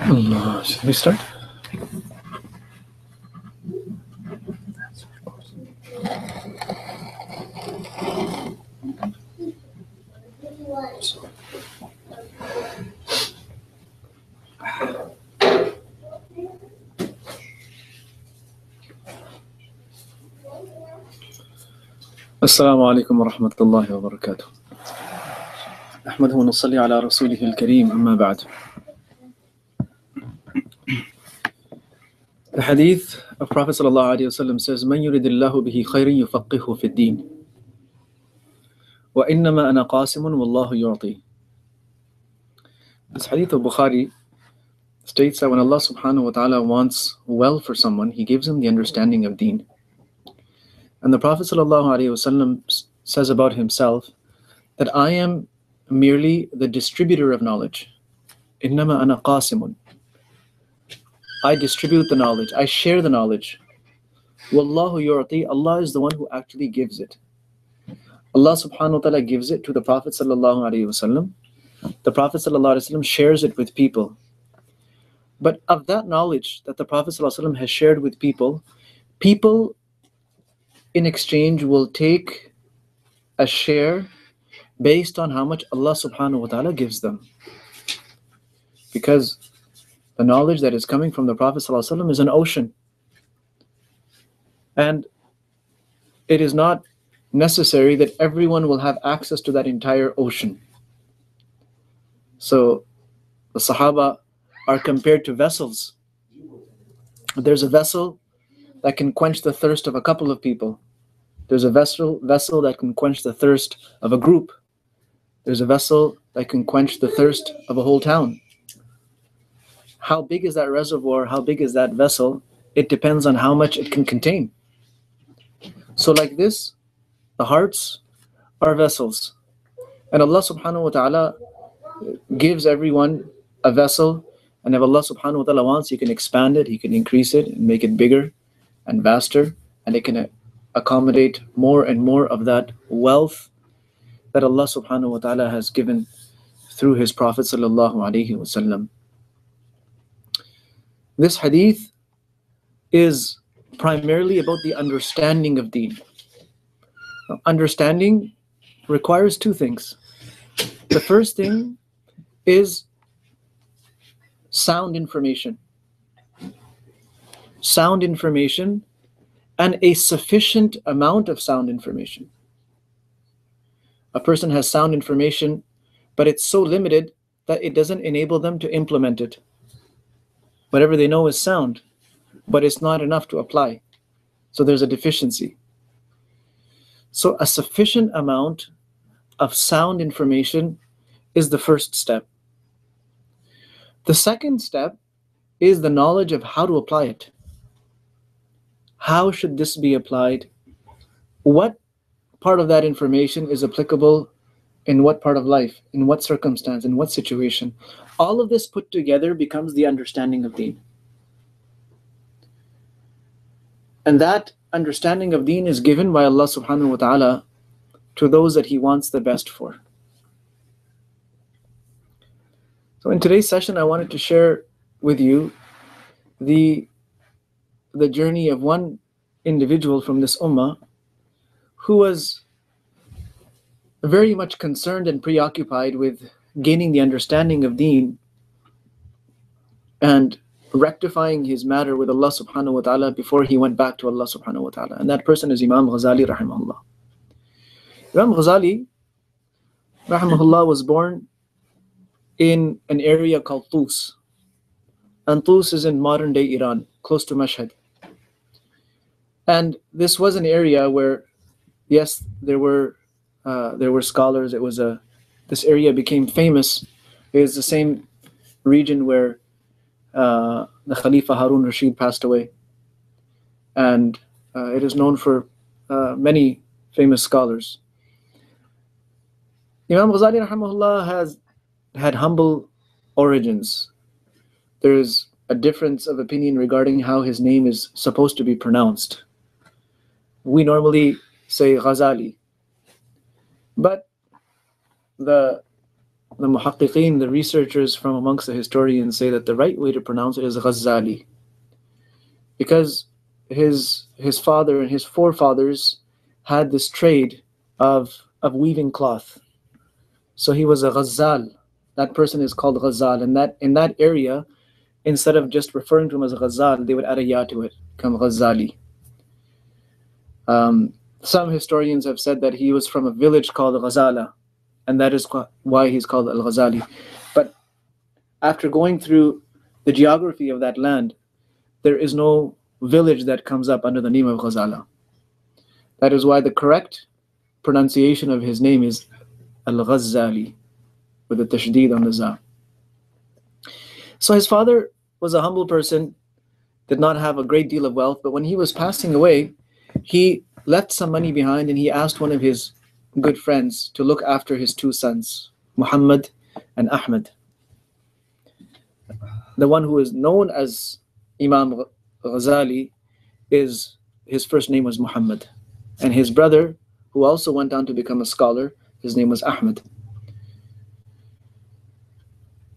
Allah, should we start? Assalamu alaikum wa rahmatullahi wa barakatuh. أحمده ونصلي على رسوله الكريم أما بعد. The hadith of Prophet sallallahu alaihi wasallam says, "Man yuridillahu bihi khayran yufaqihu fi ad-din. Wa innama ana qasimun wallahu yu'ti." This hadith of Bukhari states that when Allah subhanahu wa ta'ala wants well for someone, He gives him the understanding of deen. And the Prophet ﷺ says about himself that I am merely the distributor of knowledge. Innama ana qasimun. I distribute the knowledge, I share the knowledge. Wallahu yu'ti. Allah is the one who actually gives it. Allah subhanahu wa ta'ala gives it to the Prophet ﷺ. The Prophet ﷺ shares it with people. But of that knowledge that the Prophet ﷺ has shared with people, people in exchange will take a share based on how much Allah subhanahu wa ta'ala gives them. Because the knowledge that is coming from the Prophet ﷺ is an ocean. And it is not necessary that everyone will have access to that entire ocean. So the Sahaba are compared to vessels. There's a vessel that can quench the thirst of a couple of people. There's a vessel that can quench the thirst of a group. There's a vessel that can quench the thirst of a whole town. How big is that reservoir? How big is that vessel? It depends on how much it can contain. So like this, the hearts are vessels. And Allah subhanahu wa ta'ala gives everyone a vessel. And if Allah subhanahu wa ta'ala wants, He can expand it, He can increase it and make it bigger and vaster. And it can accommodate more and more of that wealth that Allah subhanahu wa ta'ala has given through His Prophet sallallahu alaihi wasallam. This hadith is primarily about the understanding of deen. Now, understanding requires two things. The first thing is sound information. Sound information and a sufficient amount of sound information. A person has sound information, but it's so limited that it doesn't enable them to implement it. Whatever they know is sound, but it's not enough to apply. So there's a deficiency. So a sufficient amount of sound information is the first step. The second step is the knowledge of how to apply it. How should this be applied? What part of that information is applicable in what part of life, in what circumstance, in what situation? All of this put together becomes the understanding of deen. And that understanding of deen is given by Allah subhanahu wa ta'ala to those that He wants the best for. So in today's session, I wanted to share with you the journey of one individual from this ummah who was very much concerned and preoccupied with gaining the understanding of deen and rectifying his matter with Allah subhanahu wa ta'ala before he went back to Allah subhanahu wa ta'ala. And that person is Imaam Ghazali rahimahullah. Imaam Ghazali rahimahullah was born in an area called Tus. And Tus is in modern day Iran, close to Mashhad. And this was an area where, yes, there were scholars. This area became famous. It was the same region where the the Khalifa Harun Rashid passed away. And it is known for many famous scholars. Imam Ghazali rahimahullah has had humble origins. There is a difference of opinion regarding how his name is supposed to be pronounced. We normally say Ghazali, but the muhaqqiqeen, the researchers from amongst the historians, say that the right way to pronounce it is Ghazali, because his father and his forefathers had this trade of weaving cloth. So he was a Ghazal. That person is called Ghazal, and that in that area, instead of just referring to him as a Ghazal, they would add a ya to it, become Ghazali. Some historians have said that he was from a village called Ghazala, and that is why he's called Al-Ghazali. But after going through the geography of that land, there is no village that comes up under the name of Ghazala. That is why the correct pronunciation of his name is Al-Ghazali, with a tashdid on the za. So his father was a humble person, did not have a great deal of wealth, but when he was passing away, he left some money behind, and he asked one of his good friends to look after his two sons, Muhammad and Ahmed. The one who is known as Imam Ghazali, his first name was Muhammad, and his brother, who also went on to become a scholar, his name was Ahmed.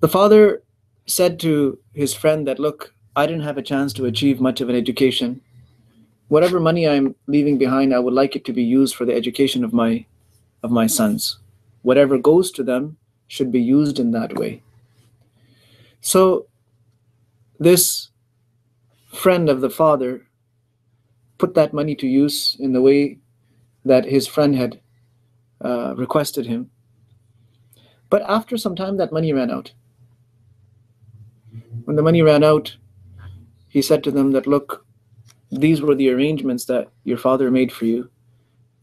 The father said to his friend that, look, I didn't have a chance to achieve much of an education. Whatever money I'm leaving behind, I would like it to be used for the education of my sons. Whatever goes to them should be used in that way. So this friend of the father put that money to use in the way that his friend had requested him. But after some time, that money ran out. When the money ran out, he said to them that, look, these were the arrangements that your father made for you,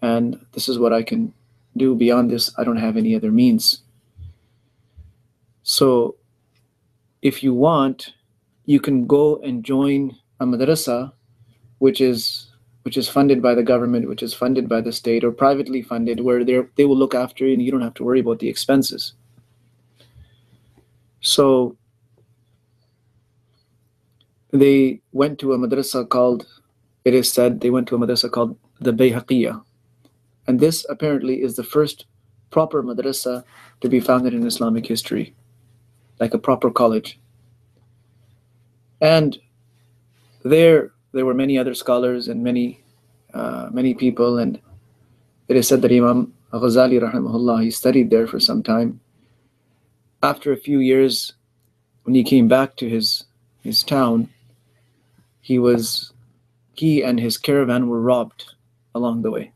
and this is what I can do. Beyond this, I don't have any other means. So if you want, you can go and join a madrasa, which is funded by the government, which is funded by the state, or privately funded, where they will look after you and you don't have to worry about the expenses. So they went to a madrasa called, it is said, they went to a madrasa called the Bayhaqiyya. And this apparently is the first proper madrasa to be founded in Islamic history, like a proper college. And there were many other scholars and many people, and it is said that Imam Ghazali rahimahullah, he studied there for some time. After a few years, when he came back to his town, he and his caravan were robbed along the way.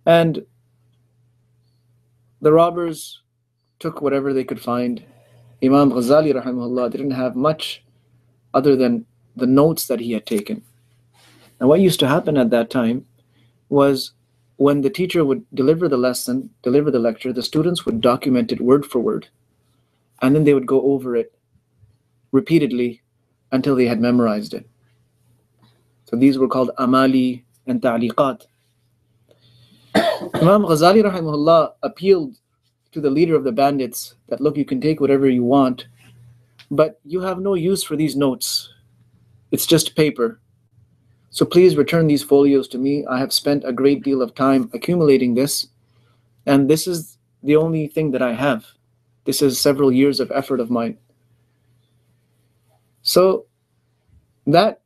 And the robbers took whatever they could find. Imam Ghazali rahimahullah didn't have much other than the notes that he had taken. And what used to happen at that time was, when the teacher would deliver the lesson, deliver the lecture, the students would document it word for word. And then they would go over it repeatedly until they had memorized it. So these were called amali and ta'liqat. Imam Ghazali rahimahullah appealed to the leader of the bandits that, look, you can take whatever you want, but you have no use for these notes. It's just paper. So please return these folios to me. I have spent a great deal of time accumulating this, and this is the only thing that I have. This is several years of effort of mine. So that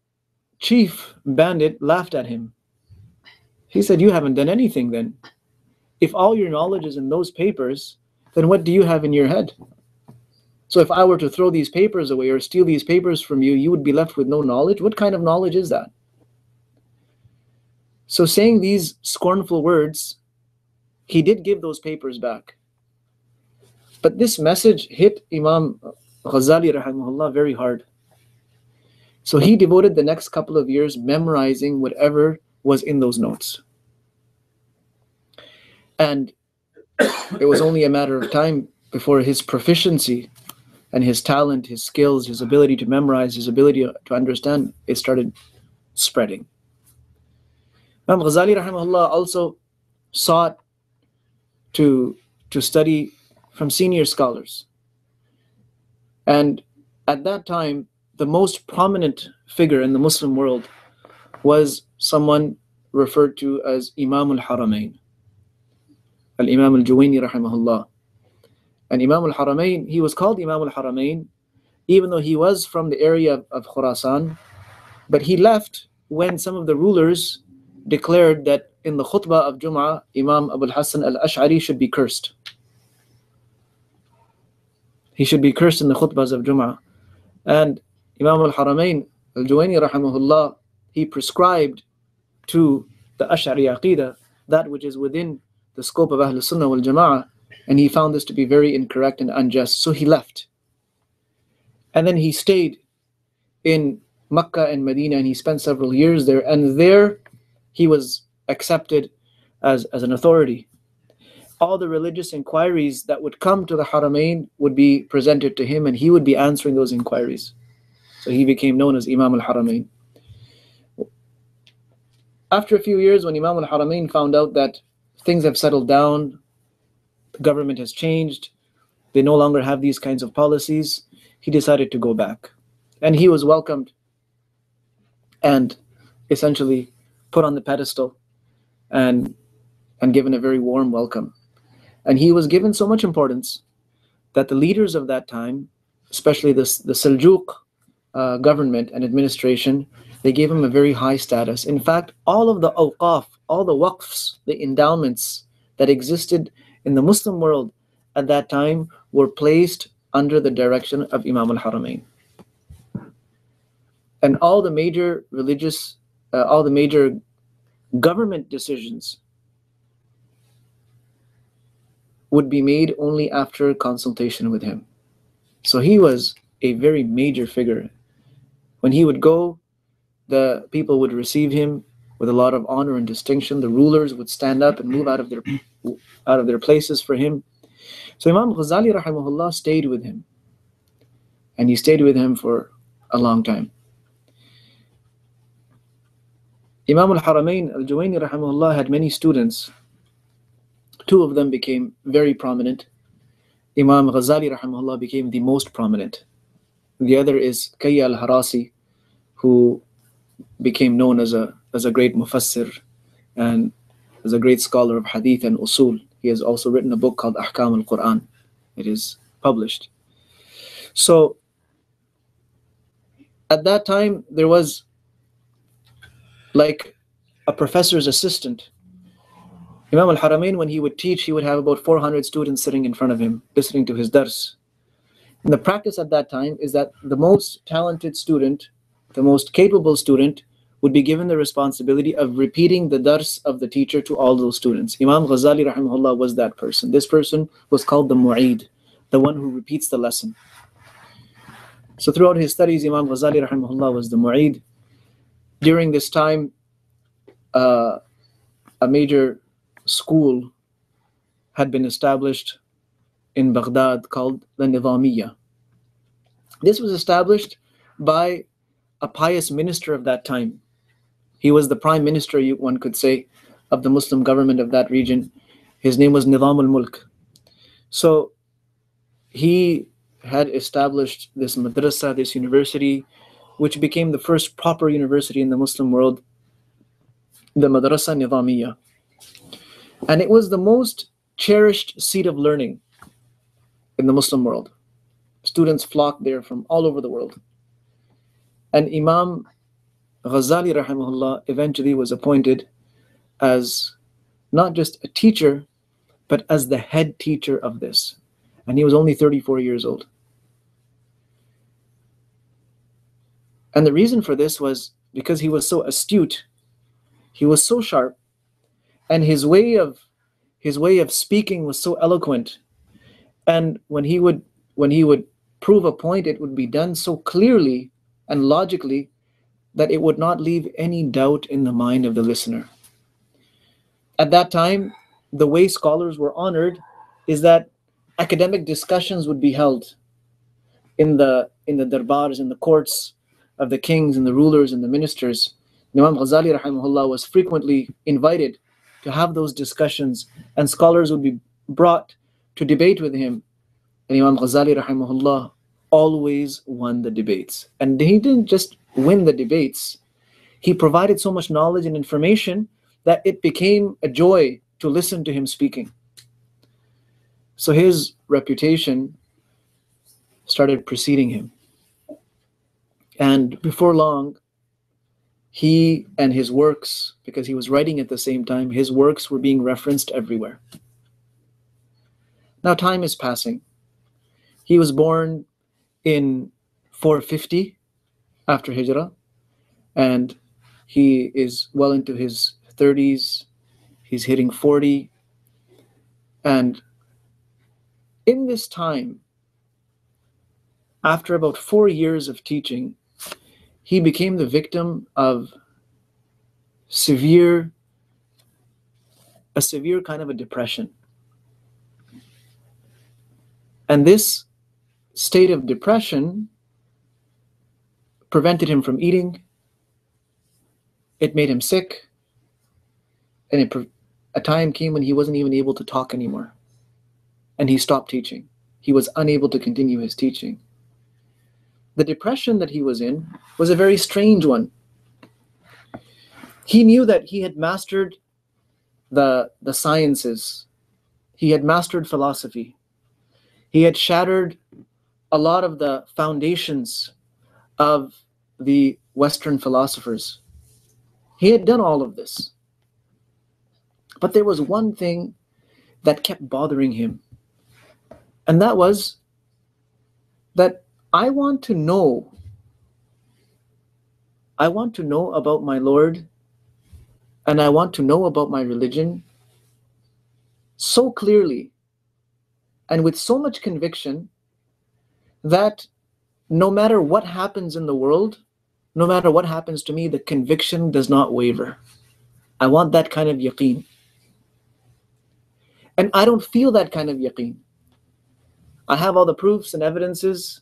chief bandit laughed at him. He said, you haven't done anything then. If all your knowledge is in those papers, then what do you have in your head? So if I were to throw these papers away or steal these papers from you, you would be left with no knowledge. What kind of knowledge is that? So saying these scornful words, he did give those papers back. But this message hit Imam Ghazali rahimahullah very hard. So he devoted the next couple of years memorizing whatever was in those notes. And it was only a matter of time before his proficiency and his talent, his skills, his ability to memorize, his ability to understand, it started spreading. Imam Ghazali rahimahullah also sought to study from senior scholars. And at that time, the most prominent figure in the Muslim world was someone referred to as Imam al-Haramain, Al-Imam al-Juwayni rahimahullah. And Imam al-Haramain, he was called Imam al-Haramain even though he was from the area of Khurasan, but he left when some of the rulers declared that in the khutbah of Jum'ah, Imam Abu al-Hasan al-Ash'ari should be cursed. He should be cursed in the khutbahs of Jum'ah. And Imam al-Haramain al-Juwayni rahimahullah, he prescribed to the Ash'ari Aqidah that which is within the scope of Ahlul Sunnah wal Jama'ah, and he found this to be very incorrect and unjust, so he left. And then he stayed in Makkah and Medina, and he spent several years there, and there he was accepted as an authority. All the religious inquiries that would come to the Haramain would be presented to him, and he would be answering those inquiries. So he became known as Imam al-Haramain. After a few years, when Imam al-Haramain found out that things have settled down, the government has changed, they no longer have these kinds of policies, he decided to go back. And he was welcomed and essentially put on the pedestal and given a very warm welcome. And he was given so much importance that the leaders of that time, especially the Seljuk government and administration, they gave him a very high status. In fact, all of the awqaf, all the waqfs, the endowments that existed in the Muslim world at that time were placed under the direction of Imam al-Haramain. And all the major religious, all the major government decisions would be made only after consultation with him. So he was a very major figure. When he would go, the people would receive him with a lot of honor and distinction. The rulers would stand up and move out of their places for him. So Imam Ghazali rahimahullah stayed with him. And he stayed with him for a long time. Imam al-Haramain al-Juwayni rahimahullah had many students. Two of them became very prominent. Imam Ghazali rahimahullah became the most prominent. The other is Kayya al-Harasi, who became known as a great mufassir and as a great scholar of hadith and usul. He has also written a book called Ahkam al-Quran. It is published. So at that time, there was like a professor's assistant. Imam al-Haramain, when he would teach, he would have about 400 students sitting in front of him, listening to his dars. And the practice at that time is that the most talented student, the most capable student, would be given the responsibility of repeating the dars of the teacher to all those students. Imam Ghazali rahimahullah was that person. This person was called the mu'eed, the one who repeats the lesson. So throughout his studies, Imam Ghazali rahimahullah was the mu'eed. During this time, a major school had been established in Baghdad called the Nizamiyya. This was established by a pious minister of that time. He was the prime minister, one could say, of the Muslim government of that region. His name was Nizam al-Mulk. So he had established this madrasa, this university, which became the first proper university in the Muslim world, the Madrasa Nizamiyya. And it was the most cherished seat of learning in the Muslim world. Students flocked there from all over the world. And Imam Ghazali rahimahullah eventually was appointed as not just a teacher, but as the head teacher of this. And he was only 34 years old. And the reason for this was because he was so astute, he was so sharp, and his way of speaking was so eloquent. And when he would prove a point, it would be done so clearly and logically that it would not leave any doubt in the mind of the listener. At that time, the way scholars were honored is that academic discussions would be held. in the darbars, in the courts of the kings and the rulers and the ministers, Imam Ghazali rahimahullah was frequently invited to have those discussions, and scholars would be brought to debate with him. And Imam Ghazali rahimahullah always won the debates. And he didn't just win the debates, he provided so much knowledge and information that it became a joy to listen to him speaking. So his reputation started preceding him. And before long, he and his works, because he was writing at the same time, his works were being referenced everywhere. Now time is passing. He was born in 450 after Hijrah, and he is well into his 30s. He's hitting 40. And in this time, after about 4 years of teaching, he became the victim of a severe kind of a depression. And this state of depression prevented him from eating. It made him sick. And a time came when he wasn't even able to talk anymore. And he stopped teaching. He was unable to continue his teaching. The depression that he was in was a very strange one. He knew that he had mastered the sciences. He had mastered philosophy. He had shattered a lot of the foundations of the Western philosophers. He had done all of this. But there was one thing that kept bothering him. And that was that I want to know about my Lord, and I want to know about my religion so clearly and with so much conviction that no matter what happens in the world, no matter what happens to me, the conviction does not waver. I want that kind of yaqeen. And I don't feel that kind of yaqeen. I have all the proofs and evidences.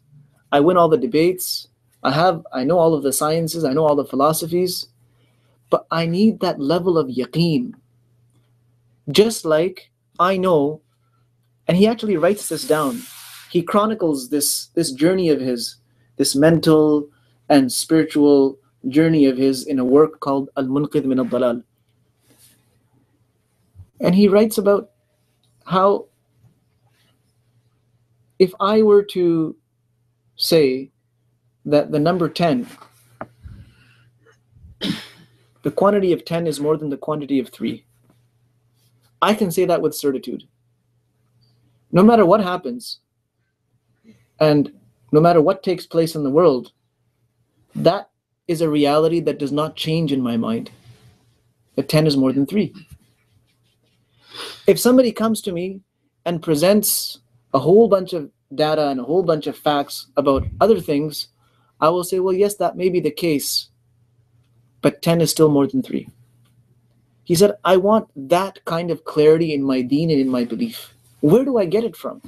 I win all the debates. I know all of the sciences. I know all the philosophies. But I need that level of yaqeen. Just like I know, and he actually writes this down. He chronicles this journey of his, this mental and spiritual journey of his in a work called Al-Munqidh min al-Dalal. And he writes about how if I were to say that the number 10, the quantity of 10 is more than the quantity of 3, I can say that with certitude. No matter what happens, and no matter what takes place in the world, that is a reality that does not change in my mind. That 10 is more than 3. If somebody comes to me and presents a whole bunch of data and a whole bunch of facts about other things, I will say, well, yes, that may be the case, but 10 is still more than 3. He said, I want that kind of clarity in my deen and in my belief. Where do I get it from?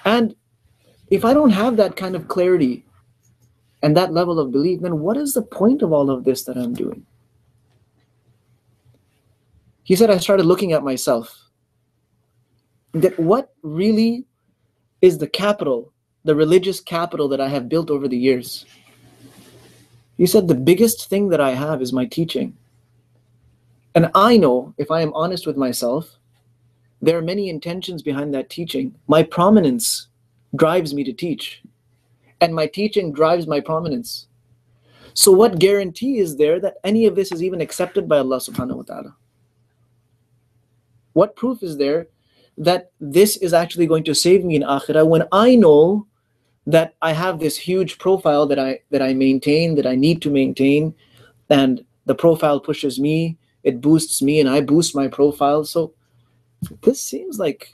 And if I don't have that kind of clarity and that level of belief, then what is the point of all of this that I'm doing? He said, I started looking at myself. That what really is the capital, the religious capital that I have built over the years? He said, the biggest thing that I have is my teaching. And I know, if I am honest with myself, there are many intentions behind that teaching. My prominence drives me to teach. And my teaching drives my prominence. So what guarantee is there that any of this is even accepted by Allah subhanahu wa ta'ala? What proof is there that this is actually going to save me in akhirah when I know that I have this huge profile that I maintain, that I need to maintain, and the profile pushes me, it boosts me, and I boost my profile. So this seems like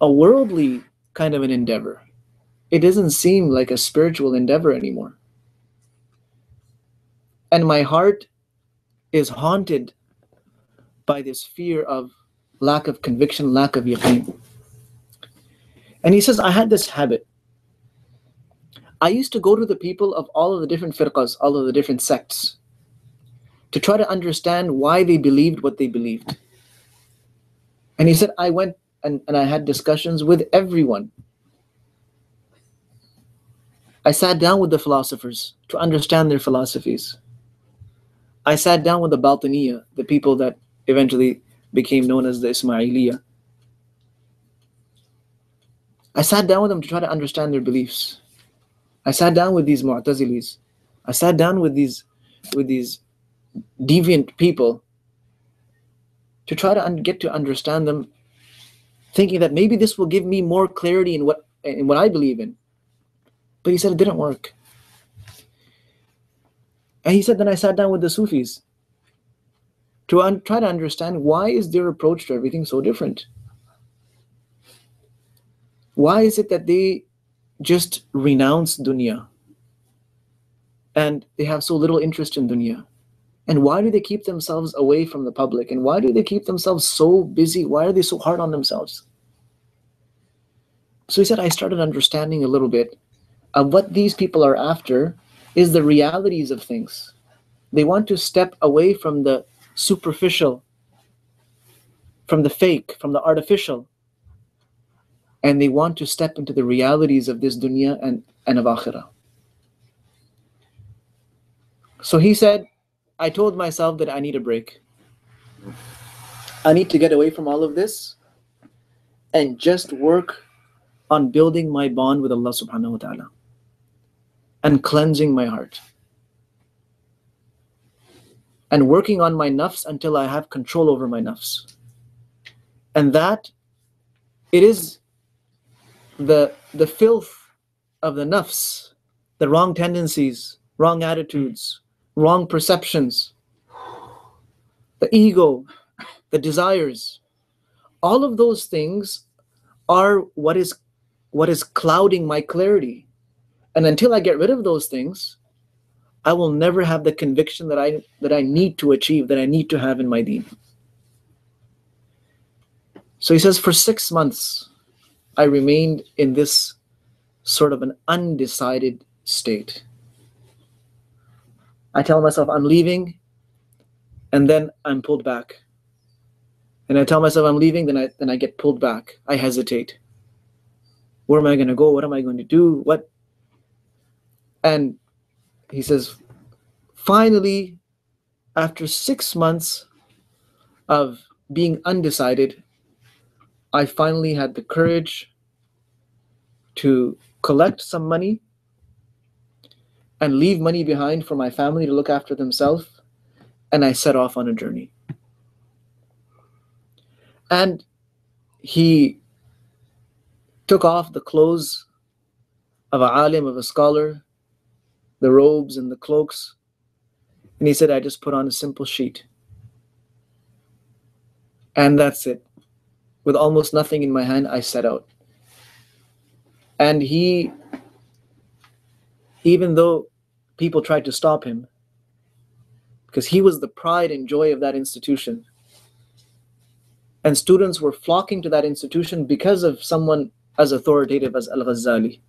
a worldly kind of an endeavor. It doesn't seem like a spiritual endeavor anymore. And my heart is haunted by this fear of lack of conviction, lack of yaqeen. And he says, I had this habit. I used to go to the people of all of the different firqas, all of the different sects, to try to understand why they believed what they believed. And he said, I went and I had discussions with everyone. I sat down with the philosophers to understand their philosophies. I sat down with the Batiniya, the people that eventually became known as the Ismailiyya. I sat down with them to try to understand their beliefs. I sat down with these Mu'tazilis. I sat down with these deviant people to try to get to understand them, thinking that maybe this will give me more clarity in what I believe in. But he said it didn't work. And he said, then I sat down with the Sufis to try to understand why is their approach to everything so different. Why is it that they just renounce dunya and they have so little interest in dunya? And why do they keep themselves away from the public? And why do they keep themselves so busy? Why are they so hard on themselves? So he said, I started understanding a little bit of what these people are after is the realities of things. They want to step away from the superficial, from the fake, from the artificial, and they want to step into the realities of this dunya and of akhirah. So he said, I told myself that I need a break. I need to get away from all of this and just work on building my bond with Allah subhanahu wa ta'ala and cleansing my heart and working on my nafs until I have control over my nafs. And that it is the filth of the nafs, the wrong tendencies, wrong attitudes, wrong perceptions, the ego, the desires, all of those things are what is clouding my clarity. And until I get rid of those things, I will never have the conviction that I need to achieve, that I need to have in my deen. So he says, for 6 months, I remained in this sort of an undecided state. I tell myself I'm leaving, and then I'm pulled back. And I tell myself I'm leaving, then I get pulled back. I hesitate. Where am I going to go? What am I going to do? What? And he says, finally, after 6 months of being undecided, I finally had the courage to collect some money and leave money behind for my family to look after themselves, and I set off on a journey. And he took off the clothes of a alim, of a scholar, the robes and the cloaks, and he said, I just put on a simple sheet. And that's it. With almost nothing in my hand, I set out. And he, even though people tried to stop him, because he was the pride and joy of that institution, and students were flocking to that institution because of someone as authoritative as Al-Ghazali.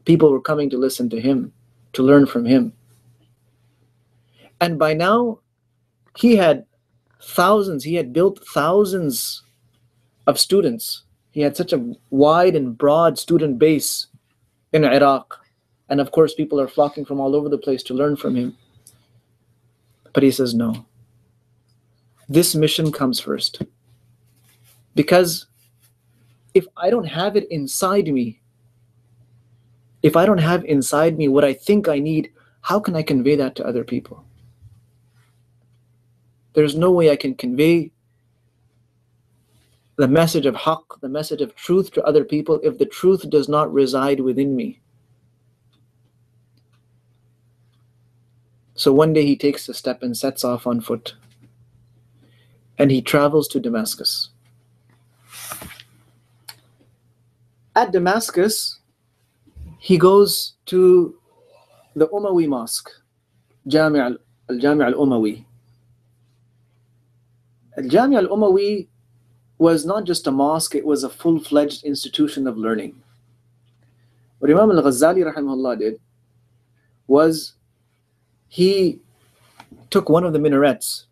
People were coming to listen to him, to learn from him. And by now, he had built thousands of students. He had such a wide and broad student base in Iraq. And of course, people are flocking from all over the place to learn from him. But he says, no. This mission comes first. Because if I don't have it inside me, if I don't have inside me what I think I need, how can I convey that to other people? There's no way I can convey the message of haqq, the message of truth to other people if the truth does not reside within me. So one day he takes a step and sets off on foot. And he travels to Damascus. At Damascus, he goes to the Umayyad Mosque, Al-Jami' Al-Umawi. Al-Jami' Al-Umawi was not just a mosque, it was a full-fledged institution of learning. What Imam Ghazali rahimahullah did was he took one of the minarets,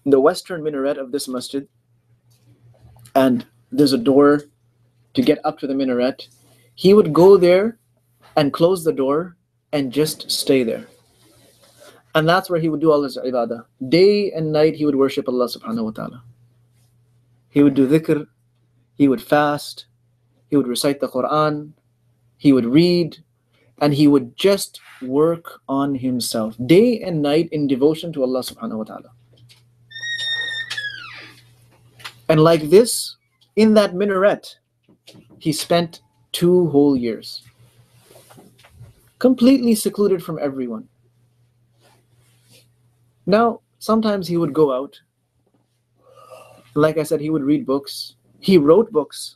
the western minaret of this masjid, and there's a door to get up to the minaret. He would go there and close the door and just stay there. And that's where he would do all his ibadah. Day and night he would worship Allah subhanahu wa ta'ala. He would do dhikr, he would fast, he would recite the Quran, he would read, and he would just work on himself day and night in devotion to Allah subhanahu wa ta'ala. And like this, in that minaret, he spent 2 whole years, completely secluded from everyone. Now, sometimes he would go out. Like I said, he would read books. He wrote books.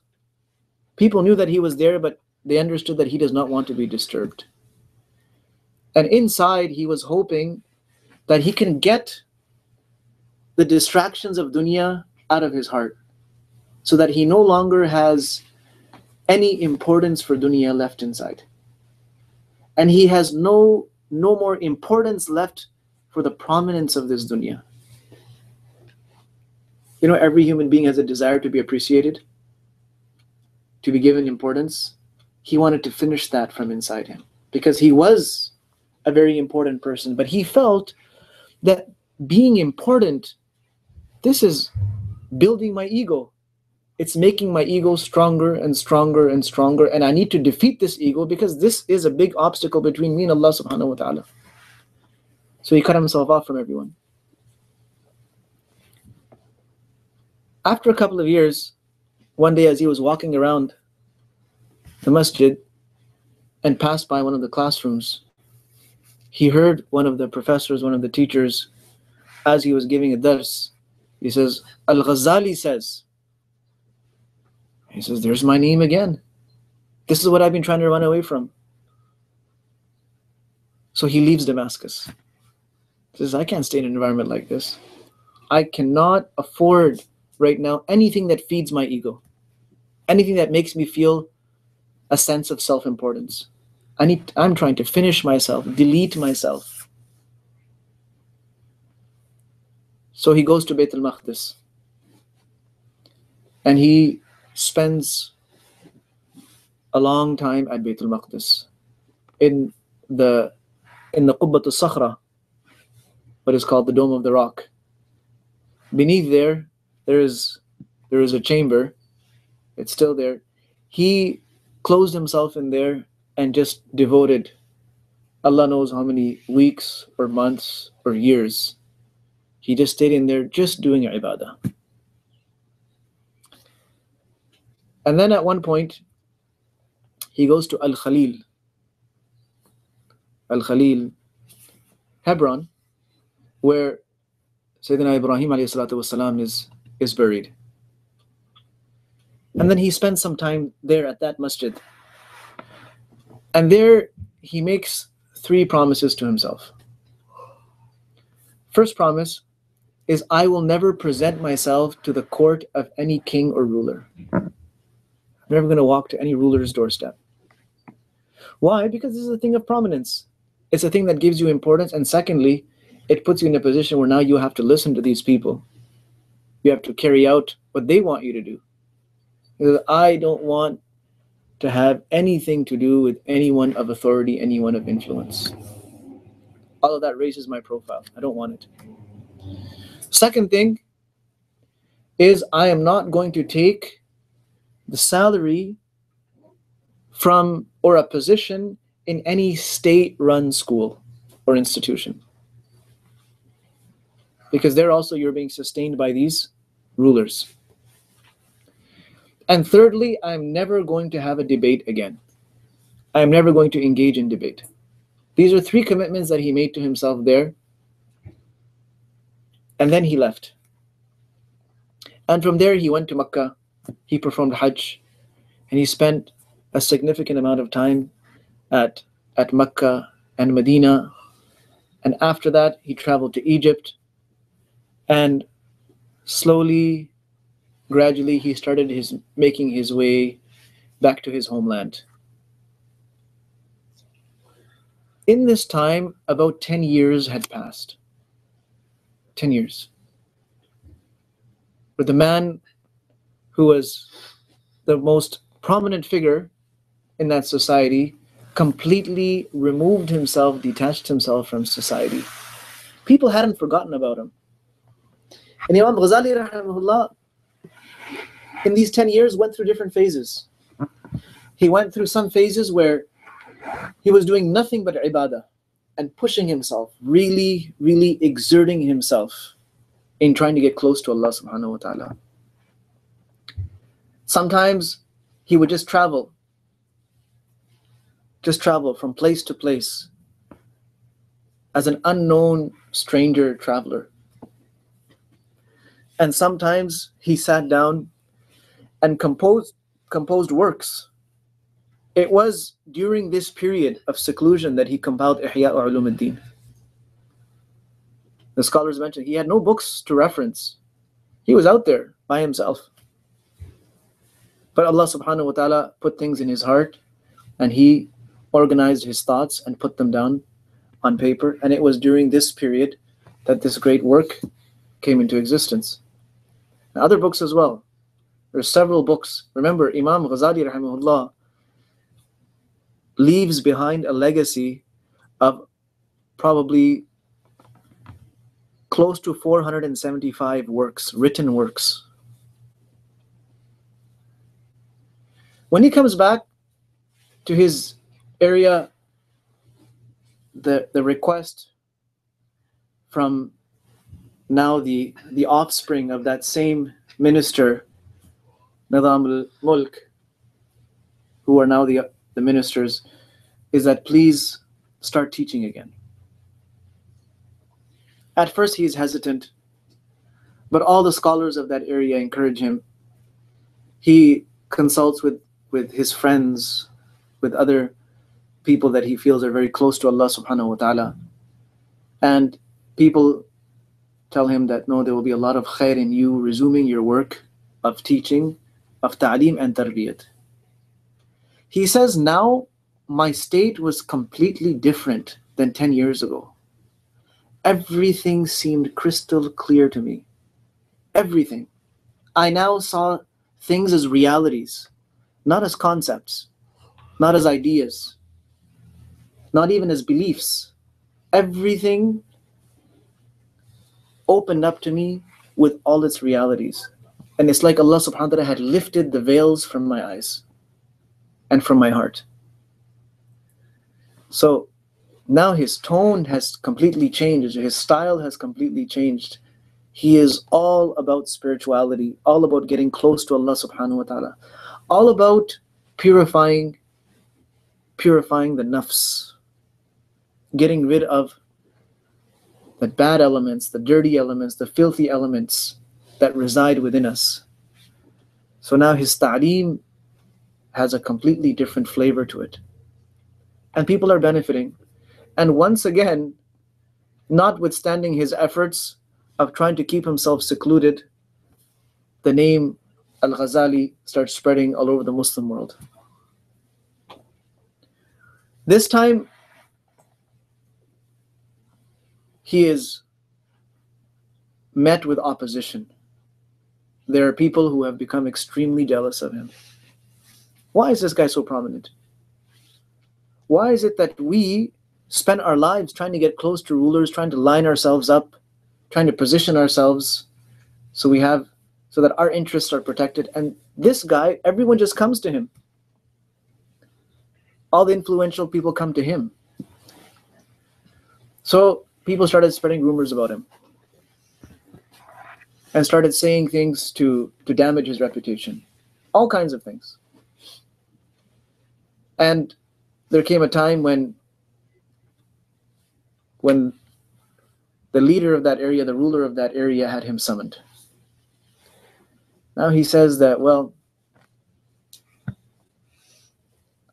People knew that he was there, but they understood that he does not want to be disturbed. And inside, he was hoping that he can get the distractions of dunya out of his heart, so that he no longer has any importance for dunya left inside. And he has no more importance left for the prominence of this dunya. You know, every human being has a desire to be appreciated, to be given importance. He wanted to finish that from inside him, because he was a very important person, but he felt that being important, this is building my ego. It's making my ego stronger and stronger and stronger, and I need to defeat this ego, because this is a big obstacle between me and Allah subhanahu wa ta'ala. So he cut himself off from everyone. After a couple of years, one day as he was walking around the masjid and passed by one of the classrooms, he heard one of the professors, one of the teachers, as he was giving a dars, he says, Al-Ghazali says, he says, there's my name again. This is what I've been trying to run away from. So he leaves Damascus. He says, I can't stay in an environment like this. I cannot afford right now anything that feeds my ego, anything that makes me feel a sense of self-importance. I'm trying to finish myself, delete myself. So he goes to Bayt al-Maqdis, and he spends a long time at Bayt al-Maqdis in the Qubbat al-Sakhra, what is called the Dome of the Rock. Beneath there is a chamber. It's still there. He closed himself in there and just devoted, Allah knows how many weeks or months or years. He just stayed in there just doing ibadah. And then at one point, he goes to Al-Khalil, Hebron, where Sayyidina Ibrahim alayhi salatu wasalam is buried. And then he spends some time there at that masjid. And there he makes 3 promises to himself. First promise is, I will never present myself to the court of any king or ruler. I'm never going to walk to any ruler's doorstep. Why? Because this is a thing of prominence. It's a thing that gives you importance. And secondly, it puts you in a position where now you have to listen to these people. You have to carry out what they want you to do. Because I don't want to have anything to do with anyone of authority, anyone of influence. All of that raises my profile. I don't want it. Second thing is, I am not going to take the salary from or a position in any state-run school or institution. Because there also you're being sustained by these rulers. And thirdly, I'm never going to have a debate again. I'm never going to engage in debate. These are 3 commitments that he made to himself there. And then he left. And from there he went to Mecca. He performed Hajj. And he spent a significant amount of time at Mecca and Medina. And after that, he traveled to Egypt. And slowly, gradually, he started making his way back to his homeland. In this time, about 10 years had passed. 10 years. But the man who was the most prominent figure in that society completely removed himself, detached himself from society. People hadn't forgotten about him. And Imam Ghazali, rahimahullah, in these 10 years went through different phases. He went through some phases where he was doing nothing but ibadah and pushing himself, really, really exerting himself in trying to get close to Allah subhanahu wa ta'ala. Sometimes he would just travel from place to place as an unknown stranger traveler. And sometimes he sat down and composed works. It was during this period of seclusion that he compiled Ihya Ulum ad-Din. The scholars mentioned he had no books to reference. He was out there by himself. But Allah subhanahu wa ta'ala put things in his heart and he organized his thoughts and put them down on paper. And it was during this period that this great work came into existence. And other books as well. There are several books. Remember, Imam Ghazali rahimahullah leaves behind a legacy of probably close to 475 works, written works. When he comes back to his area, the request from now the offspring of that same minister, Nizam al-Mulk, who are now the ministers, is that please start teaching again. At first he is hesitant, but all the scholars of that area encourage him. He consults with his friends, with other people that he feels are very close to Allah subhanahu wa ta'ala. And people tell him that no, there will be a lot of khair in you resuming your work of teaching, of ta'aleem and tarbiyat. He says, now my state was completely different than 10 years ago. Everything seemed crystal clear to me. Everything. I now saw things as realities, not as concepts, not as ideas, not even as beliefs. Everything opened up to me with all its realities. And it's like Allah subhanahu wa ta'ala had lifted the veils from my eyes and from my heart. So now his tone has completely changed, his style has completely changed. He is all about spirituality, all about getting close to Allah subhanahu wa ta'ala, all about purifying the nafs, getting rid of the bad elements, the dirty elements, the filthy elements that reside within us. So now his ta'aleem has a completely different flavor to it. And people are benefiting. And once again, notwithstanding his efforts of trying to keep himself secluded, the name Al-Ghazali starts spreading all over the Muslim world. This time, he is met with opposition. There are people who have become extremely jealous of him. Why is this guy so prominent? Why is it that we spend our lives trying to get close to rulers, trying to line ourselves up, trying to position ourselves so that our interests are protected, and this guy, everyone just comes to him. All the influential people come to him. So people started spreading rumors about him and started saying things to damage his reputation. All kinds of things. And there came a time when the leader of that area, the ruler of that area, had him summoned. Now he says that, well,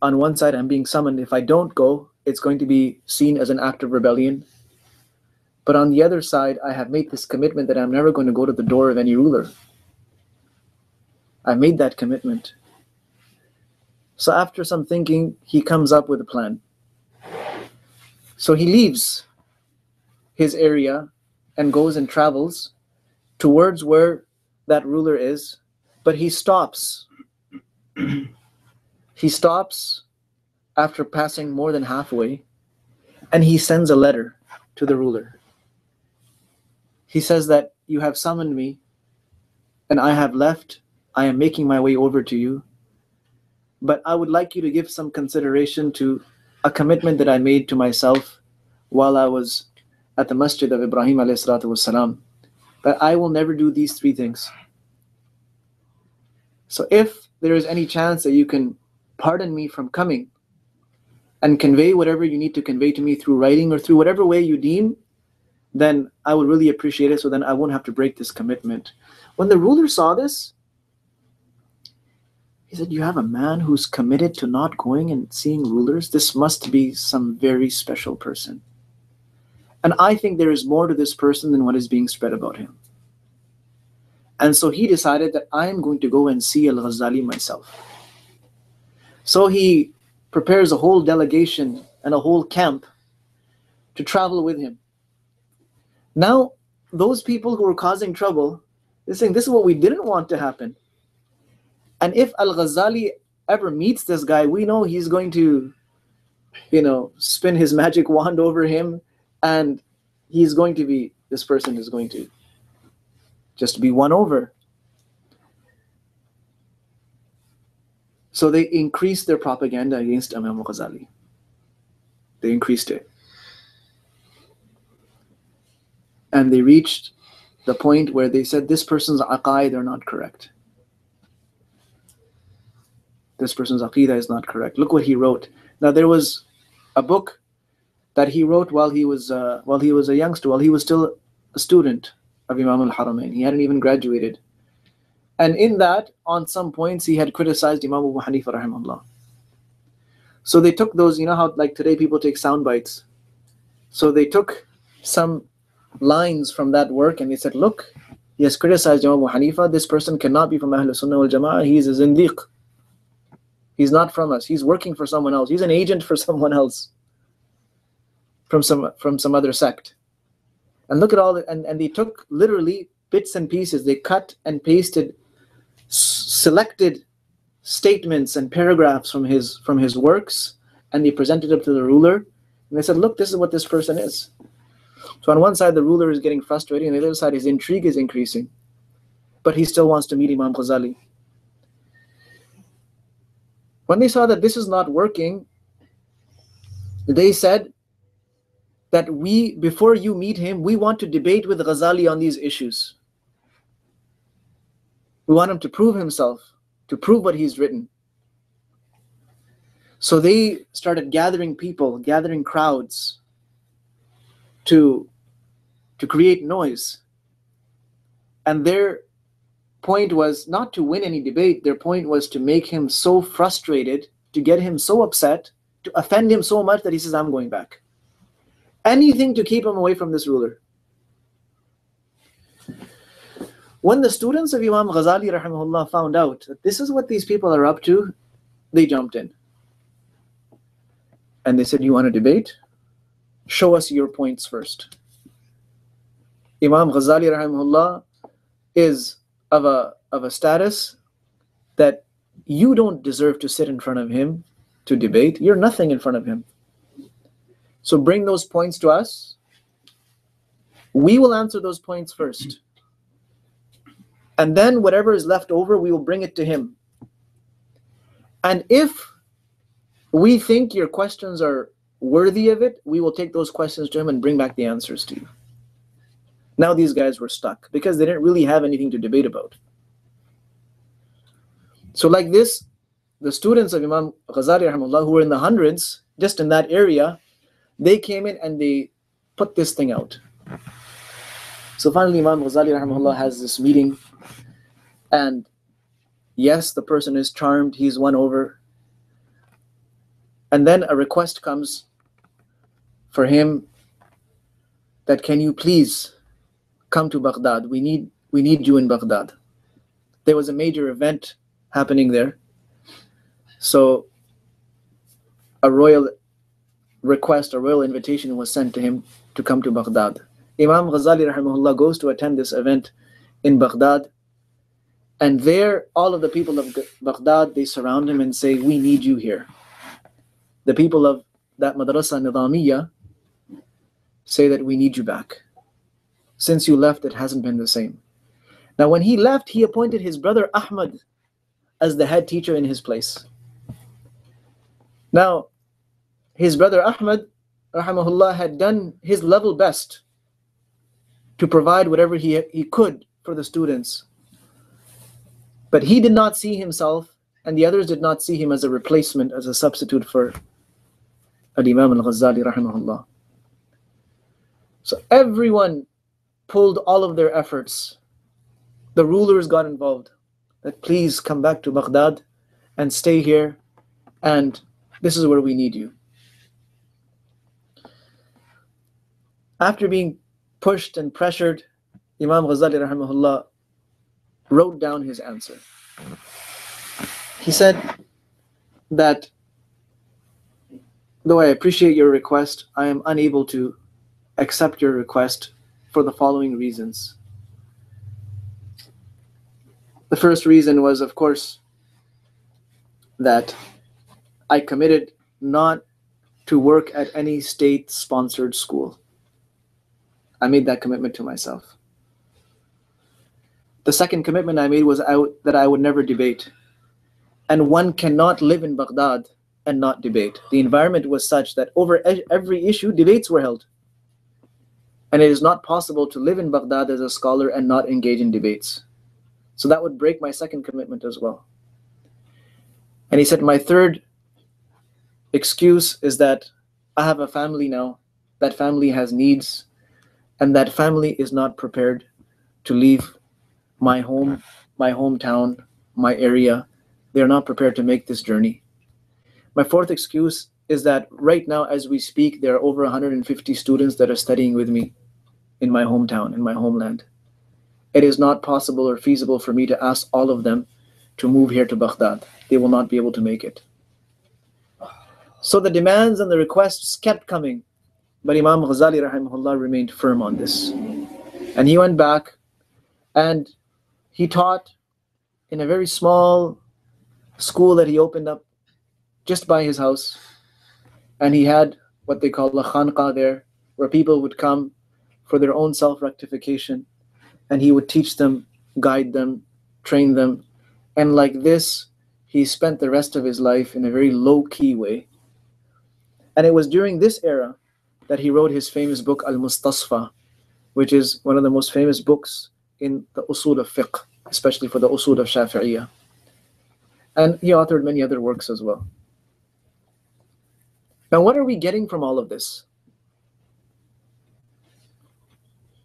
on one side I'm being summoned. If I don't go, it's going to be seen as an act of rebellion. But on the other side, I have made this commitment that I'm never going to go to the door of any ruler. I made that commitment. So after some thinking, he comes up with a plan. So he leaves his area and goes and travels towards where that ruler is, but he stops. He stops after passing more than halfway, and he sends a letter to the ruler. He says that you have summoned me, and I have left. I am making my way over to you, but I would like you to give some consideration to a commitment that I made to myself while I was at the masjid of Ibrahim alayhi salatu wassalam, that I will never do these three things. So if there is any chance that you can pardon me from coming and convey whatever you need to convey to me through writing or through whatever way you deem, then I would really appreciate it, so then I won't have to break this commitment. When the ruler saw this, he said, you have a man who's committed to not going and seeing rulers? This must be some very special person. And I think there is more to this person than what is being spread about him. And so he decided that I'm going to go and see Al-Ghazali myself. So he prepares a whole delegation and a whole camp to travel with him. Now, those people who were causing trouble, they're saying, this is what we didn't want to happen. And if Al-Ghazali ever meets this guy, we know he's going to, spin his magic wand over him, and this person is going to just be won over. So they increased their propaganda against Imam Ghazali. They increased it. And they reached the point where they said, this person's aqaid are not correct. This person's aqidah is not correct. Look what he wrote. Now there was a book that he wrote while he was a youngster, while he was still a student of Imam al-Haramain. He hadn't even graduated. And in that, on some points, he had criticized Imam Abu Hanifa rahimahullah. So they took those, you know how like today people take sound bites. So they took some lines from that work and they said, look, he has criticized Imam Abu Hanifa. This person cannot be from Ahlul Sunnah wal Jama'ah. He is a zindiq. He's not from us. He's working for someone else. He's an agent for someone else. From some other sect. And look at all the, and they took literally bits and pieces. They cut and pasted selected statements and paragraphs from his works, and they presented it to the ruler. And they said, look, this is what this person is. So on one side, the ruler is getting frustrated, and on the other side, his intrigue is increasing. But he still wants to meet Imam Ghazali. When they saw that this is not working, they said that before you meet him, we want to debate with Ghazali on these issues. We want him to prove himself, to prove what he's written. So they started gathering people, gathering crowds to create noise. And their point was not to win any debate. Their point was to make him so frustrated, to get him so upset, to offend him so much that he says, I'm going back. Anything to keep him away from this ruler. When the students of Imam Ghazali rahimahullah found out that this is what these people are up to, they jumped in. And they said, you want to debate? Show us your points first. Imam Ghazali rahimahullah is of a status that you don't deserve to sit in front of him to debate. You're nothing in front of him. So bring those points to us. We will answer those points first. And then whatever is left over, we will bring it to him. And if we think your questions are worthy of it, we will take those questions to him and bring back the answers to you. Now these guys were stuck because they didn't really have anything to debate about. So like this, the students of Imam Ghazali rahimahullah, who were in the hundreds, just in that area, they came in and they put this thing out. So finally Imam Ghazali rahimahullah has this meeting, and yes, the person is charmed, he's won over. And then a request comes for him that, can you please come to Baghdad? We need you in Baghdad. There was a major event happening there. So a royal request, a royal invitation was sent to him to come to Baghdad. Imam Ghazali rahimahullah goes to attend this event in Baghdad, and there all of the people of Baghdad, they surround him and say, we need you here. The people of that madrasa nidamiyya say that we need you back. Since you left, it hasn't been the same. Now when he left, he appointed his brother Ahmad as the head teacher in his place. Now, his brother Ahmad, rahimahullah, had done his level best to provide whatever he could for the students. But he did not see himself, and the others did not see him as a replacement, as a substitute for Al-Imam Al-Ghazali, rahimahullah. So everyone pulled all of their efforts. The rulers got involved, that please come back to Baghdad and stay here, and this is where we need you. After being pushed and pressured, Imam Ghazali rahimahullah wrote down his answer. He said that, though I appreciate your request, I am unable to accept your request for the following reasons. The first reason was, of course, that I committed not to work at any state-sponsored school. I made that commitment to myself. The second commitment I made was that I would never debate. And one cannot live in Baghdad and not debate. The environment was such that over every issue, debates were held. And it is not possible to live in Baghdad as a scholar and not engage in debates. So that would break my second commitment as well. And he said, my third excuse is that I have a family now. That family has needs, and that family is not prepared to leave my home, my hometown, my area. They're not prepared to make this journey. My fourth excuse is that right now, as we speak, there are over 150 students that are studying with me in my hometown, in my homeland. It is not possible or feasible for me to ask all of them to move here to Baghdad. They will not be able to make it. So the demands and the requests kept coming, but Imam Ghazali rahimahullah remained firm on this. And he went back and he taught in a very small school that he opened up just by his house. And he had what they call a khanqa there, where people would come for their own self-rectification. And he would teach them, guide them, train them. And like this, he spent the rest of his life in a very low-key way. And it was during this era that he wrote his famous book, Al-Mustasfa, which is one of the most famous books in the usul of fiqh, especially for the usul of Shafi'iyah. And he authored many other works as well. Now, what are we getting from all of this?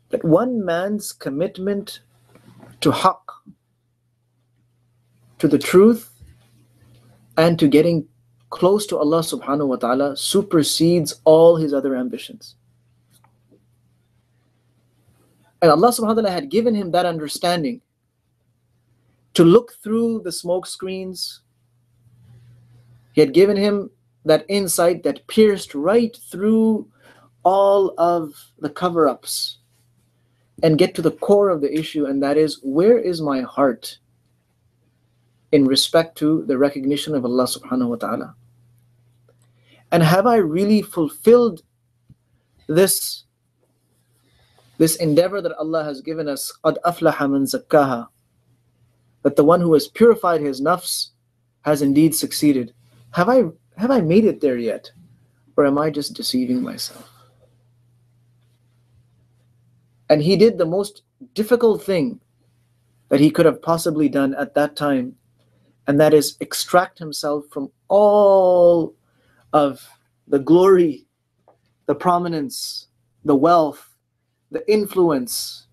That one man's commitment to haqq, to the truth, and to getting close to Allah subhanahu wa ta'ala supersedes all his other ambitions. And Allah subhanahu wa ta'ala had given him that understanding to look through the smoke screens. He had given him that insight that pierced right through all of the cover-ups and get to the core of the issue, and that is, where is my heart in respect to the recognition of Allah subhanahu wa ta'ala? And have I really fulfilled this endeavor that Allah has given us, قَدْ أَفْلَحَ مَنْ زَكَّاهَا, that the one who has purified his nafs has indeed succeeded? Have I made it there yet? Or am I just deceiving myself? And he did the most difficult thing that he could have possibly done at that time, and that is extract himself from all of the glory, the prominence, the wealth, the influence,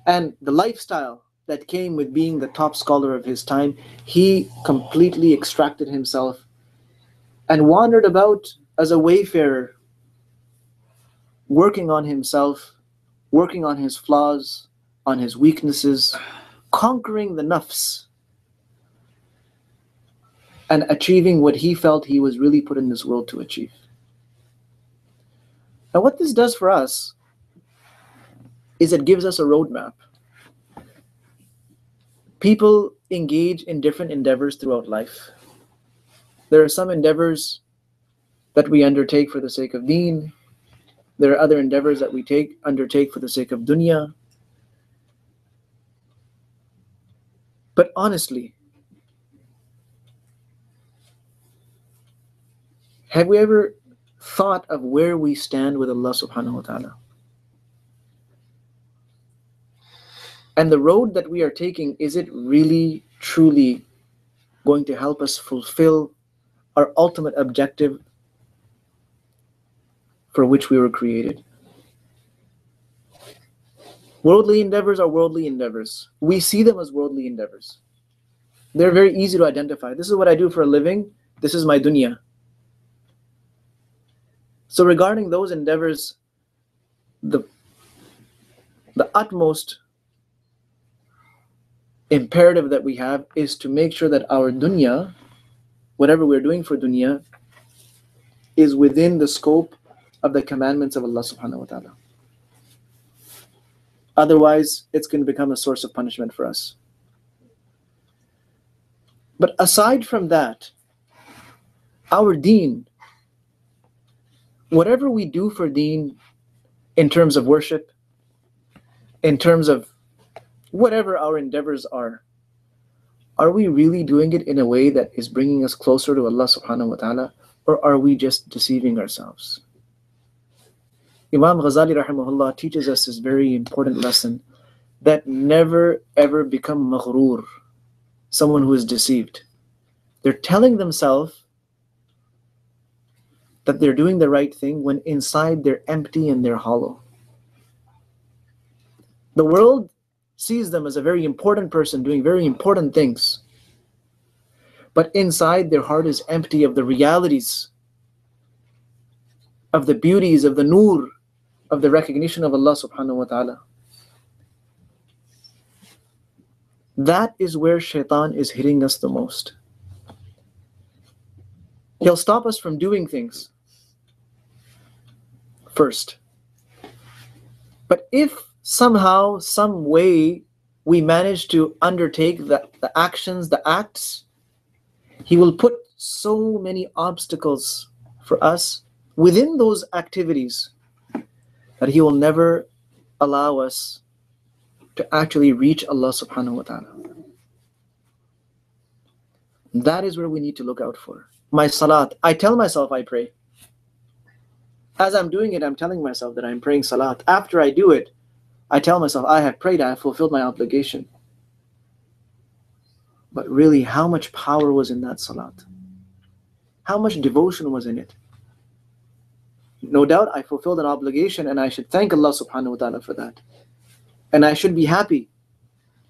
and the lifestyle that came with being the top scholar of his time. He completely extracted himself and wandered about as a wayfarer, working on himself, working on his flaws, on his weaknesses, conquering the nafs, and achieving what he felt he was really put in this world to achieve. Now what this does for us is it gives us a roadmap. People engage in different endeavors throughout life. There are some endeavors that we undertake for the sake of deen. There are other endeavors that we undertake for the sake of dunya. But honestly, have we ever thought of where we stand with Allah subhanahu wa ta'ala? And the road that we are taking, is it really, truly going to help us fulfill our ultimate objective for which we were created? Worldly endeavors are worldly endeavors. We see them as worldly endeavors. They're very easy to identify. This is what I do for a living. This is my dunya. So regarding those endeavors, the utmost imperative that we have is to make sure that our dunya, whatever we're doing for dunya, is within the scope of the commandments of Allah subhanahu wa ta'ala. Otherwise, it's going to become a source of punishment for us. But aside from that, our deen, whatever we do for deen in terms of worship, in terms of whatever our endeavors are we really doing it in a way that is bringing us closer to Allah subhanahu wa ta'ala, or are we just deceiving ourselves? Imam Ghazali rahimahullah teaches us this very important lesson, that never ever become maghrur, someone who is deceived. They're telling themselves that they're doing the right thing when inside they're empty and they're hollow. The world sees them as a very important person doing very important things, but inside their heart is empty of the realities, of the beauties, of the nur, of the recognition of Allah subhanahu wa ta'ala. That is where shaitan is hitting us the most. He'll stop us from doing things first. But if somehow, some way, we manage to undertake the actions, the acts, he will put so many obstacles for us within those activities that he will never allow us to actually reach Allah subhanahu wa ta'ala. That is where we need to look out for. My salat, I tell myself I pray. As I'm doing it, I'm telling myself that I'm praying salat. After I do it, I tell myself I have prayed, I have fulfilled my obligation. But really, how much power was in that salat? How much devotion was in it? No doubt I fulfilled an obligation, and I should thank Allah subhanahu wa ta'ala for that. And I should be happy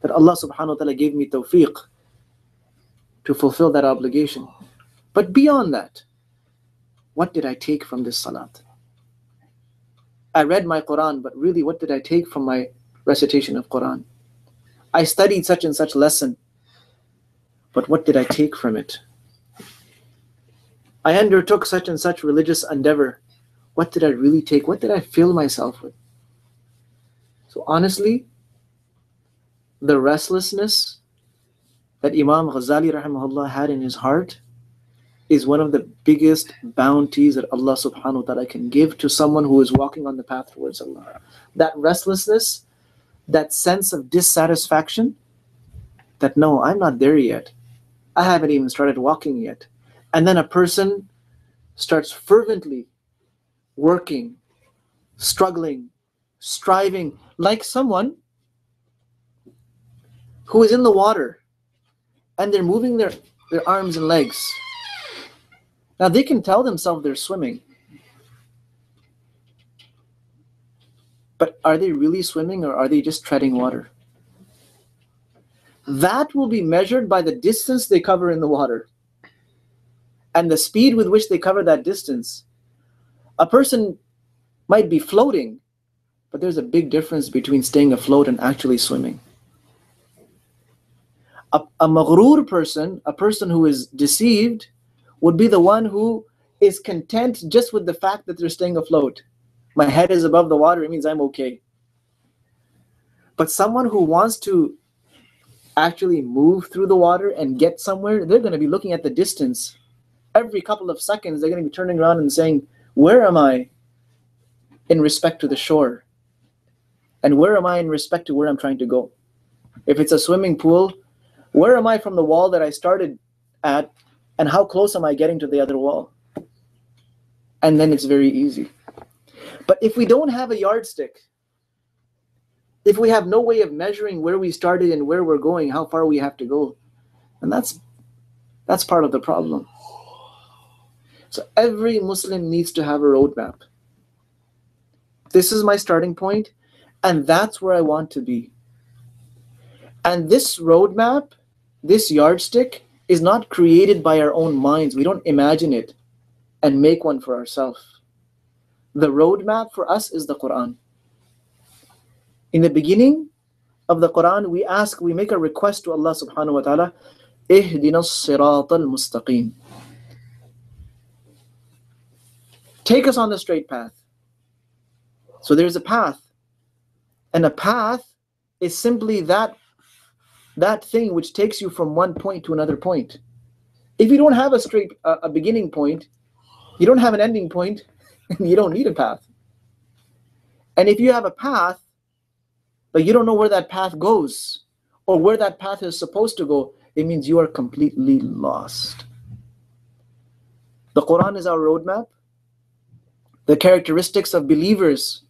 that Allah subhanahu wa ta'ala gave me tawfiq to fulfill that obligation. But beyond that, what did I take from this salat? I read my Quran, but really what did I take from my recitation of Quran? I studied such and such lesson, but what did I take from it? I undertook such and such religious endeavor. What did I really take? What did I fill myself with? So honestly, the restlessness that Imam Ghazali rahimahullah had in his heart is one of the biggest bounties that Allah subhanahu wa ta'ala can give to someone who is walking on the path towards Allah. That restlessness, that sense of dissatisfaction, that no, I'm not there yet. I haven't even started walking yet. And then a person starts fervently working, struggling, striving, like someone who is in the water and they're moving their arms and legs. Now they can tell themselves they're swimming, but are they really swimming, or are they just treading water? That will be measured by the distance they cover in the water and the speed with which they cover that distance. A person might be floating, but there's a big difference between staying afloat and actually swimming. A maghrur person, a person who is deceived, would be the one who is content just with the fact that they're staying afloat. My head is above the water, it means I'm okay. But someone who wants to actually move through the water and get somewhere, they're going to be looking at the distance. Every couple of seconds, they're going to be turning around and saying, where am I in respect to the shore? And where am I in respect to where I'm trying to go? If it's a swimming pool, where am I from the wall that I started at, and how close am I getting to the other wall? And then it's very easy. But if we don't have a yardstick, if we have no way of measuring where we started and where we're going, how far we have to go, and that's part of the problem. So every Muslim needs to have a roadmap. This is my starting point, and that's where I want to be. And this roadmap, this yardstick, is not created by our own minds. We don't imagine it and make one for ourselves. The roadmap for us is the Quran. In the beginning of the Quran, we make a request to Allah subhanahu wa ta'ala, Ihdina as-sirata al-mustaqim. Take us on the straight path. So there's a path. And a path is simply that thing which takes you from one point to another point. If you don't have a beginning point, you don't have an ending point, you don't need a path. And if you have a path, but you don't know where that path goes, or where that path is supposed to go, it means you are completely lost. The Quran is our roadmap. The characteristics of believers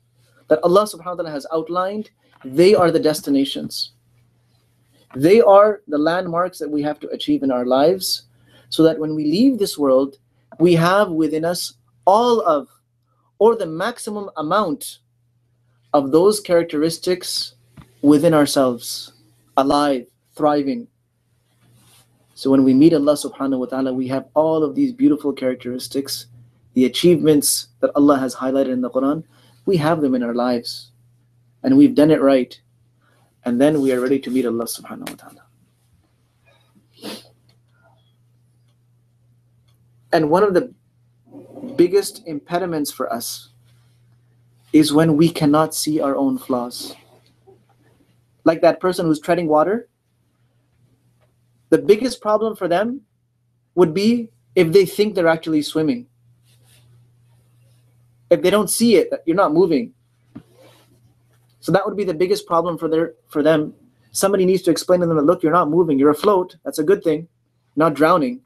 that Allah subhanahu wa ta'ala has outlined, they are the destinations. They are the landmarks that we have to achieve in our lives, so that when we leave this world, we have within us all of, or the maximum amount of those characteristics within ourselves, alive, thriving. So when we meet Allah subhanahu wa ta'ala, we have all of these beautiful characteristics, the achievements that Allah has highlighted in the Quran, we have them in our lives. And we've done it right. And then we are ready to meet Allah subhanahu wa ta'ala. And one of the biggest impediments for us is when we cannot see our own flaws. Like that person who's treading water, the biggest problem for them would be if they think they're actually swimming. If they don't see it, that you're not moving. So that would be the biggest problem for them. Somebody needs to explain to them that, look, you're not moving, you're afloat, that's a good thing. You're not drowning,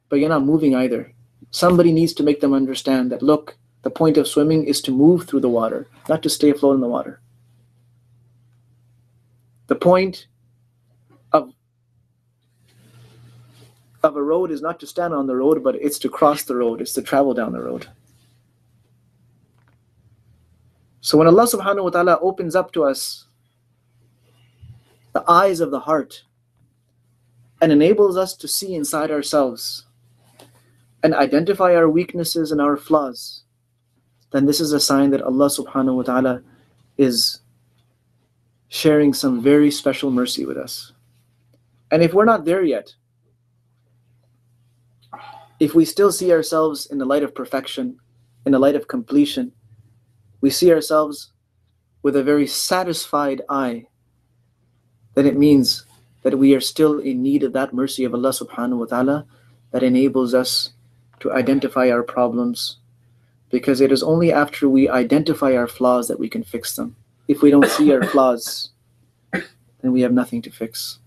but you're not moving either. Somebody needs to make them understand that, look, the point of swimming is to move through the water, not to stay afloat in the water. The point of a road is not to stand on the road, but it's to cross the road, it's to travel down the road. So when Allah subhanahu wa ta'ala opens up to us the eyes of the heart and enables us to see inside ourselves and identify our weaknesses and our flaws, then this is a sign that Allah subhanahu wa ta'ala is sharing some very special mercy with us. And if we're not there yet, if we still see ourselves in the light of perfection, in the light of completion, we see ourselves with a very satisfied eye, then it means that we are still in need of that mercy of Allah subhanahu wa ta'ala that enables us to identify our problems, because it is only after we identify our flaws that we can fix them. If we don't see our flaws, then we have nothing to fix.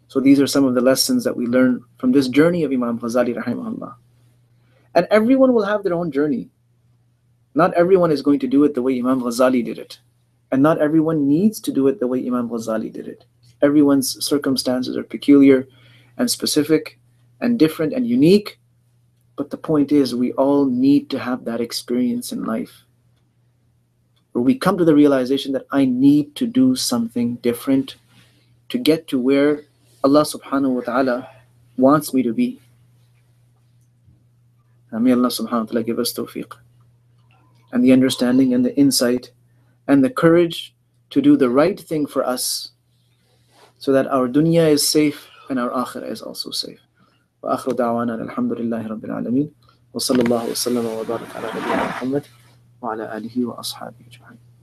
So these are some of the lessons that we learn from this journey of Imaam Ghazali rahimahullah. And everyone will have their own journey. Not everyone is going to do it the way Imaam Ghazali did it. And not everyone needs to do it the way Imaam Ghazali did it. Everyone's circumstances are peculiar and specific and different and unique. But the point is, we all need to have that experience in life, where we come to the realization that I need to do something different to get to where Allah subhanahu wa ta'ala wants me to be. And may Allah subhanahu wa ta'ala give us tawfiq, and the understanding and the insight and the courage to do the right thing for us, so that our dunya is safe and our akhirah is also safe. Wa akhiru da'wana alhamdulillahi rabbil alameen. Wa sallallahu wa sallam wa barak ala nabiyyina Muhammad وعلى آله وأصحابه أجمعين.